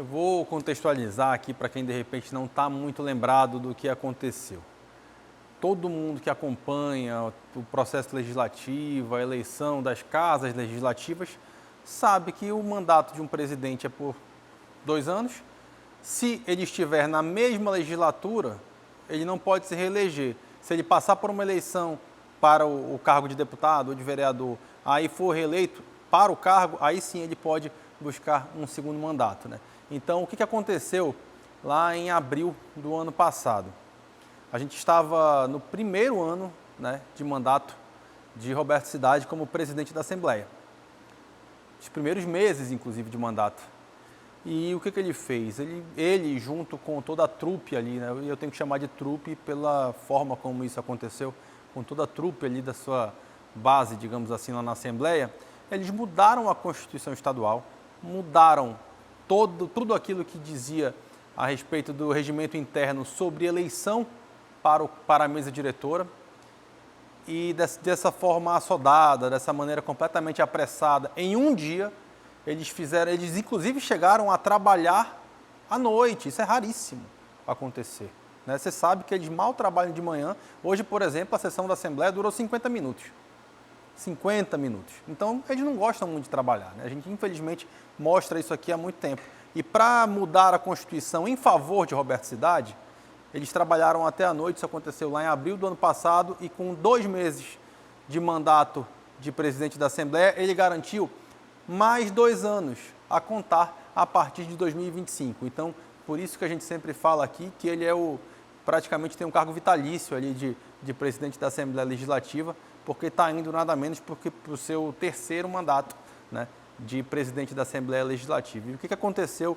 Eu vou contextualizar aqui para quem de repente não está muito lembrado do que aconteceu. Todo mundo que acompanha o processo legislativo, a eleição das casas legislativas, sabe que o mandato de um presidente é por 2 anos. Se ele estiver na mesma legislatura, ele não pode se reeleger. Se ele passar por uma eleição para o cargo de deputado ou de vereador, aí for reeleito para o cargo, aí sim ele pode buscar um segundo mandato, né? Então, o que aconteceu lá em abril do ano passado? A gente estava no primeiro ano, né, de mandato de Roberto Cidade como presidente da Assembleia. Os primeiros meses, inclusive, de mandato. E o que ele fez? Ele junto com toda a trupe ali, né, eu tenho que chamar de trupe pela forma como isso aconteceu, com toda a trupe ali da sua base, digamos assim, lá na Assembleia, eles mudaram a Constituição Estadual, mudaram tudo aquilo que dizia a respeito do regimento interno sobre eleição para a mesa diretora, e dessa forma assodada, dessa maneira completamente apressada, em um dia, eles inclusive chegaram a trabalhar à noite. Isso é raríssimo acontecer, né? Você sabe que eles mal trabalham de manhã. Hoje, por exemplo, a sessão da Assembleia durou 50 minutos. 50 minutos. Então, eles não gostam muito de trabalhar, né? A gente, infelizmente, mostra isso aqui há muito tempo. E para mudar a Constituição em favor de Roberto Cidade, eles trabalharam até a noite. Isso aconteceu lá em abril do ano passado, e com 2 meses de mandato de presidente da Assembleia, ele garantiu mais 2 anos a contar a partir de 2025. Então, por isso que a gente sempre fala aqui que ele praticamente tem um cargo vitalício ali de presidente da Assembleia Legislativa, porque está indo nada menos para o seu 3º mandato, né, de presidente da Assembleia Legislativa. E o que aconteceu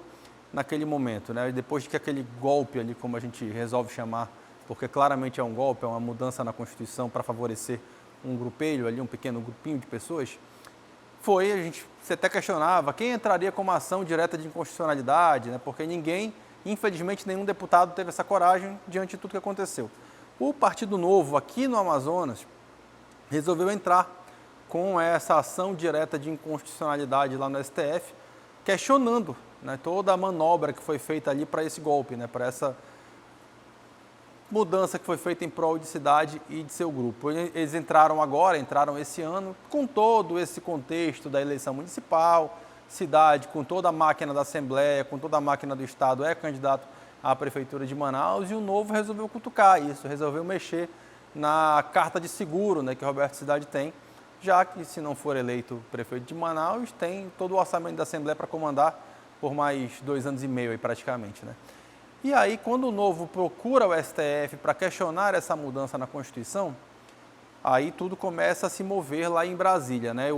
naquele momento, né? Depois de que aquele golpe ali, como a gente resolve chamar, porque claramente é um golpe, é uma mudança na Constituição para favorecer um grupelho ali, um pequeno grupinho de pessoas, você até questionava quem entraria com uma ação direta de inconstitucionalidade, né? Porque infelizmente nenhum deputado teve essa coragem diante de tudo que aconteceu. O Partido Novo, aqui no Amazonas, resolveu entrar com essa ação direta de inconstitucionalidade lá no STF, questionando, né, toda a manobra que foi feita ali para esse golpe, né, para essa mudança que foi feita em prol de Cidade e de seu grupo. Eles entraram esse ano, com todo esse contexto da eleição municipal. Cidade, com toda a máquina da Assembleia, com toda a máquina do Estado, é candidato à Prefeitura de Manaus, e o Novo resolveu cutucar isso, resolveu mexer na carta de seguro, né, que Roberto Cidade tem, já que, se não for eleito prefeito de Manaus, tem todo o orçamento da Assembleia para comandar por mais 2 anos e meio aí, praticamente, né? E aí, quando o Novo procura o STF para questionar essa mudança na Constituição, aí tudo começa a se mover lá em Brasília, né?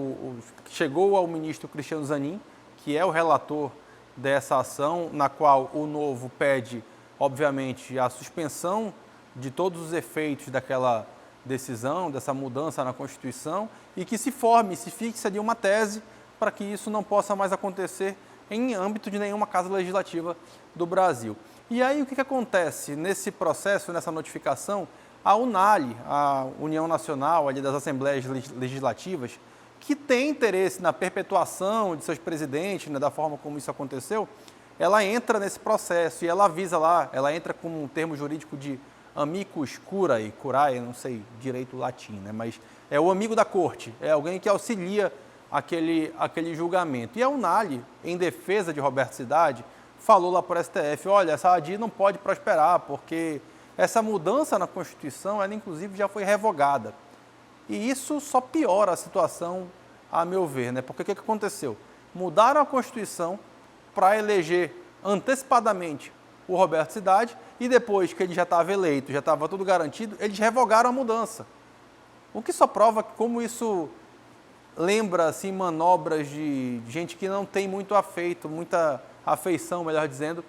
Chegou ao ministro Cristiano Zanin, que é o relator dessa ação, na qual o Novo pede, obviamente, a suspensão de todos os efeitos daquela decisão, dessa mudança na Constituição, e que se fixe ali uma tese para que isso não possa mais acontecer em âmbito de nenhuma casa legislativa do Brasil. E aí o que acontece nesse processo, nessa notificação? A UNALE, a União Nacional ali das Assembleias Legislativas, que tem interesse na perpetuação de seus presidentes, né, da forma como isso aconteceu, ela entra nesse processo e ela avisa lá, ela entra com um termo jurídico de amicus curiae, não sei direito o latim, né, mas é o amigo da corte, é alguém que auxilia aquele julgamento. E a UNALE, em defesa de Roberto Cidade, falou lá para o STF, olha, essa ADI não pode prosperar, porque essa mudança na Constituição, ela inclusive já foi revogada. E isso só piora a situação, a meu ver, né? Porque o que aconteceu? Mudaram a Constituição para eleger antecipadamente o Roberto Cidade, e depois que ele já estava eleito, já estava tudo garantido, eles revogaram a mudança. O que só prova como isso lembra assim, manobras de gente que não tem muita afeição, melhor dizendo,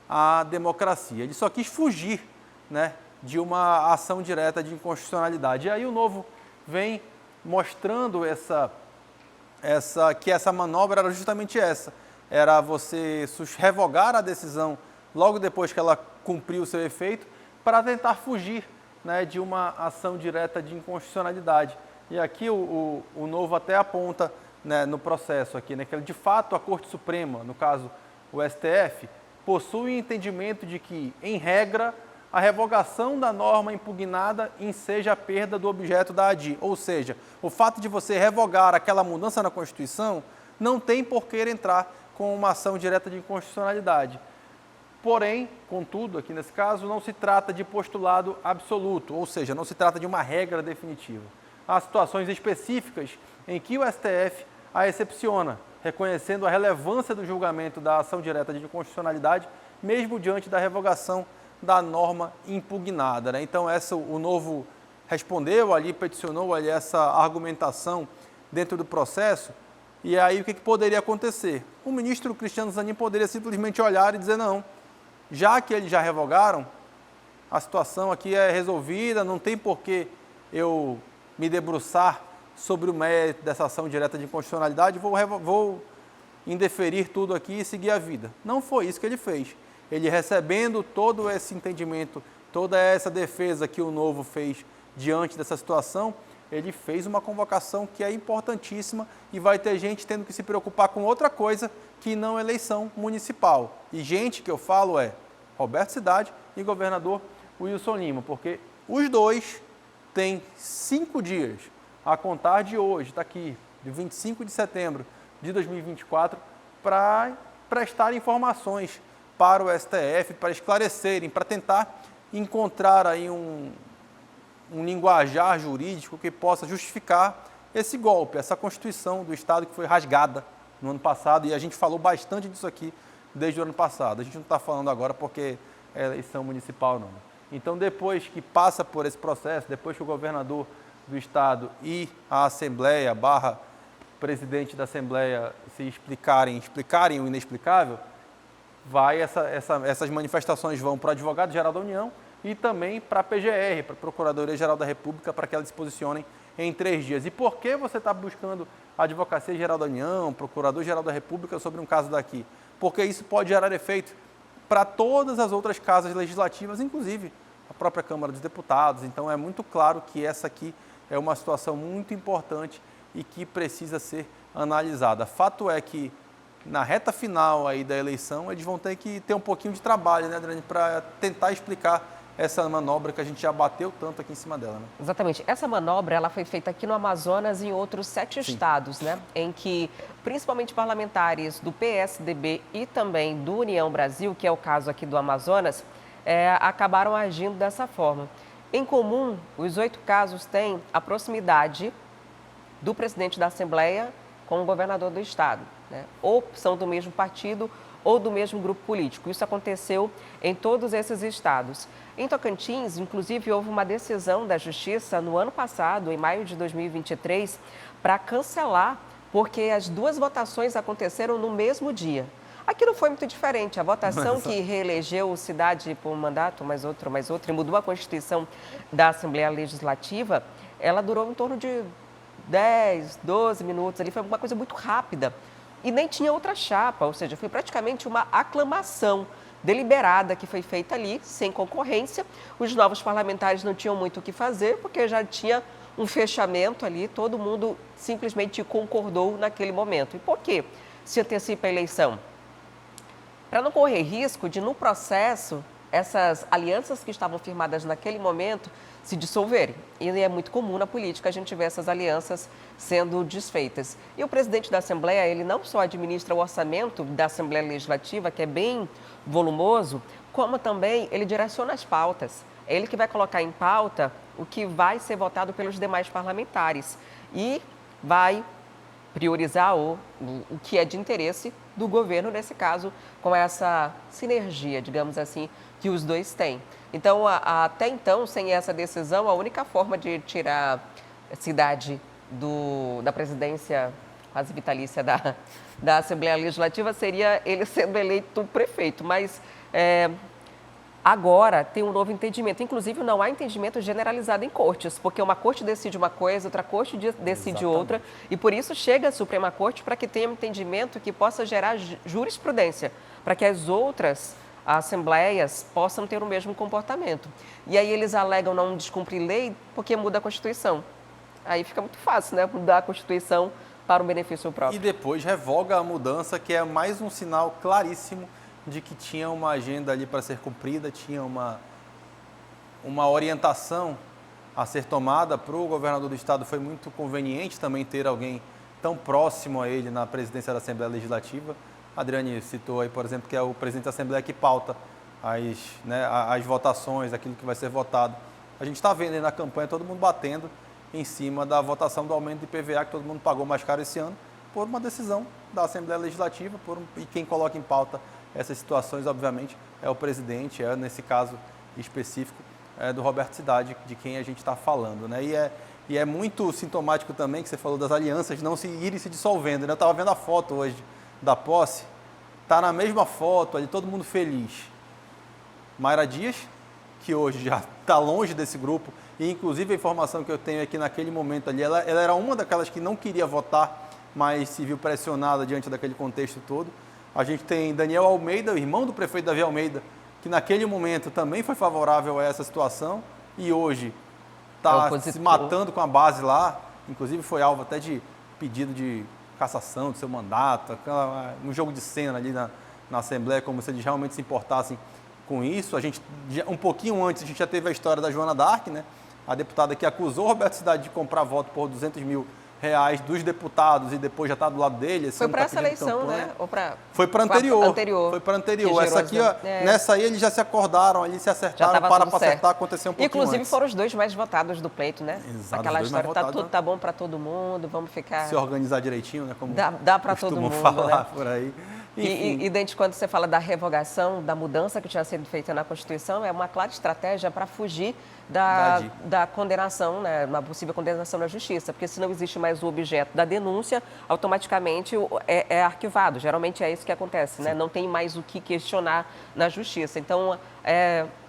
à democracia. Ele só quis fugir, né, de uma ação direta de inconstitucionalidade. E aí o Novo vem mostrando que essa manobra era justamente essa. Era você revogar a decisão logo depois que ela cumpriu o seu efeito, para tentar fugir, né, de uma ação direta de inconstitucionalidade. E aqui o Novo até aponta, né, no processo aqui, né, que de fato a Corte Suprema, no caso o STF, possui o entendimento de que, em regra, a revogação da norma impugnada enseja a perda do objeto da ADI. Ou seja, o fato de você revogar aquela mudança na Constituição não tem por que entrar com uma ação direta de inconstitucionalidade. Porém, contudo, aqui nesse caso, não se trata de postulado absoluto, ou seja, não se trata de uma regra definitiva. Há situações específicas em que o STF a excepciona, reconhecendo a relevância do julgamento da ação direta de inconstitucionalidade, mesmo diante da revogação da norma impugnada, né? Então, o Novo respondeu ali, peticionou ali essa argumentação dentro do processo, e aí o que poderia acontecer? O ministro Cristiano Zanin poderia simplesmente olhar e dizer, não, já que eles já revogaram, a situação aqui é resolvida, não tem por que eu me debruçar sobre o mérito dessa ação direta de inconstitucionalidade, vou indeferir tudo aqui e seguir a vida. Não foi isso que ele fez. Ele recebendo todo esse entendimento, toda essa defesa que o Novo fez diante dessa situação, ele fez uma convocação que é importantíssima e vai ter gente tendo que se preocupar com outra coisa que não eleição municipal. E gente que eu falo é Roberto Cidade e governador Wilson Lima, porque os dois têm 5 dias a contar de hoje, está aqui, de 25 de setembro de 2024, para prestar informações para o STF, para esclarecerem, para tentar encontrar aí um linguajar jurídico que possa justificar esse golpe, essa Constituição do Estado que foi rasgada no ano passado, e a gente falou bastante disso aqui desde o ano passado. A gente não está falando agora porque é eleição municipal, não. Então, depois que passa por esse processo, depois que o governador do Estado e a Assembleia, presidente da Assembleia, se explicarem o inexplicável, essas manifestações vão para o Advogado-Geral da União e também para a PGR, para a Procuradoria-Geral da República, para que elas se posicionem em 3 dias. E por que você está buscando a Advocacia-Geral da União, Procurador-Geral da República sobre um caso daqui? Porque isso pode gerar efeito para todas as outras casas legislativas, inclusive a própria Câmara dos Deputados. Então, é muito claro que essa aqui é uma situação muito importante e que precisa ser analisada. Fato é que, na reta final aí da eleição, eles vão ter que ter um pouquinho de trabalho, né, Adriane, para tentar explicar essa manobra que a gente já bateu tanto aqui em cima dela, né? Exatamente. Essa manobra ela foi feita aqui no Amazonas e em outros 7 estados, né? Em que, principalmente parlamentares do PSDB e também do União Brasil, que é o caso aqui do Amazonas, acabaram agindo dessa forma. Em comum, os 8 casos têm a proximidade do presidente da Assembleia com o governador do estado, né? Ou são do mesmo partido ou do mesmo grupo político. Isso aconteceu em todos esses estados. Em Tocantins, inclusive, houve uma decisão da Justiça no ano passado, em maio de 2023, para cancelar, porque as 2 votações aconteceram no mesmo dia. Aqui não foi muito diferente. A votação que reelegeu Cidade por um mandato, mais outro, e mudou a Constituição da Assembleia Legislativa, ela durou em torno de 10, 12 minutos. Ali foi uma coisa muito rápida. E nem tinha outra chapa, ou seja, foi praticamente uma aclamação deliberada que foi feita ali, sem concorrência. Os novos parlamentares não tinham muito o que fazer, porque já tinha um fechamento ali, todo mundo simplesmente concordou naquele momento. E por que se antecipa a eleição? Para não correr risco de, no processo, essas alianças que estavam firmadas naquele momento se dissolverem. E é muito comum na política a gente ver essas alianças sendo desfeitas. E o presidente da Assembleia, ele não só administra o orçamento da Assembleia Legislativa, que é bem volumoso, como também ele direciona as pautas. É ele que vai colocar em pauta o que vai ser votado pelos demais parlamentares e vai priorizar o que é de interesse do governo, nesse caso, com essa sinergia, digamos assim, que os dois têm. Então, até então, sem essa decisão, a única forma de tirar a Cidade da presidência quase vitalícia da Assembleia Legislativa seria ele sendo eleito prefeito. Mas agora tem um novo entendimento. Inclusive, não há entendimento generalizado em cortes, porque uma corte decide uma coisa, outra corte decide outra, e por isso chega a Suprema Corte para que tenha um entendimento que possa gerar jurisprudência, para que as outras assembleias possam ter o mesmo comportamento. E aí eles alegam não descumprir lei porque muda a Constituição. Aí fica muito fácil, né? Mudar a Constituição para o benefício próprio. E depois revoga a mudança, que é mais um sinal claríssimo de que tinha uma agenda ali para ser cumprida, tinha uma orientação a ser tomada para o governador do estado. Foi muito conveniente também ter alguém tão próximo a ele na presidência da Assembleia Legislativa. A Adriane citou aí, por exemplo, que é o presidente da Assembleia que pauta as votações, aquilo que vai ser votado. A gente está vendo aí na campanha todo mundo batendo em cima da votação do aumento de IPVA, que todo mundo pagou mais caro esse ano, por uma decisão da Assembleia Legislativa, e quem coloca em pauta essas situações, obviamente, é o presidente, nesse caso específico, do Roberto Cidade, de quem a gente está falando, né? E é muito sintomático também que você falou das alianças não irem se dissolvendo, né? Eu estava vendo a foto hoje da posse, está na mesma foto ali, todo mundo feliz. Mayra Dias, que hoje já está longe desse grupo, e inclusive a informação que eu tenho é que naquele momento ali, ela era uma daquelas que não queria votar, mas se viu pressionada diante daquele contexto todo. A gente tem Daniel Almeida, o irmão do prefeito Davi Almeida, que naquele momento também foi favorável a essa situação e hoje está se matando com a base lá, inclusive foi alvo até de pedido de cassação do seu mandato, um jogo de cena ali na Assembleia, como se eles realmente se importassem com isso. A gente, um pouquinho antes, a gente já teve a história da Joana Dark, né? A deputada que acusou o Roberto Cidade de comprar voto por R$200 mil dos deputados e depois já está do lado dele. Foi para essa eleição, né? Ou foi para anterior. Foi para anterior. Essa aqui, nessa aí eles já se acordaram, ali se acertaram, para acertar, aconteceu um pouquinho Inclusive antes. foram os dois mais votados do pleito, né? Exato, aquela história, tudo tá bom para todo mundo, vamos ficar... Se organizar direitinho, né? Como dá para todo mundo, falar, né? Por aí. E Dente, quando você fala da revogação, da mudança que tinha sido feita na Constituição, é uma clara estratégia para fugir da condenação, né, uma possível condenação na Justiça, porque se não existe mais o objeto da denúncia, automaticamente é arquivado. Geralmente é isso que acontece, né? Não tem mais o que questionar na Justiça. Então,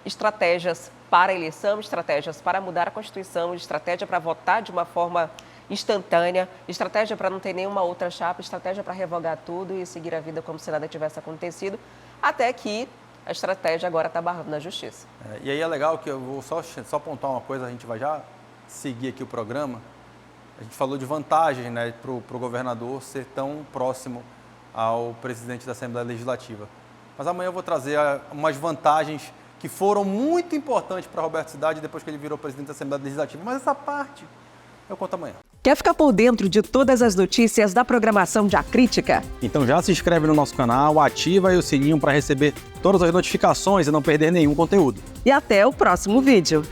estratégias para a eleição, estratégias para mudar a Constituição, estratégia para votar de uma forma instantânea, estratégia para não ter nenhuma outra chapa, estratégia para revogar tudo e seguir a vida como se nada tivesse acontecido, até que a estratégia agora está barrando na Justiça. E aí é legal que eu vou só pontuar uma coisa, a gente vai já seguir aqui o programa. A gente falou de vantagens, né, para o governador ser tão próximo ao presidente da Assembleia Legislativa. Mas amanhã eu vou trazer umas vantagens que foram muito importantes para Roberto Cidade depois que ele virou presidente da Assembleia Legislativa. Mas essa parte eu conto amanhã. Quer ficar por dentro de todas as notícias da programação de A Crítica? Então já se inscreve no nosso canal, ativa aí o sininho para receber todas as notificações e não perder nenhum conteúdo. E até o próximo vídeo.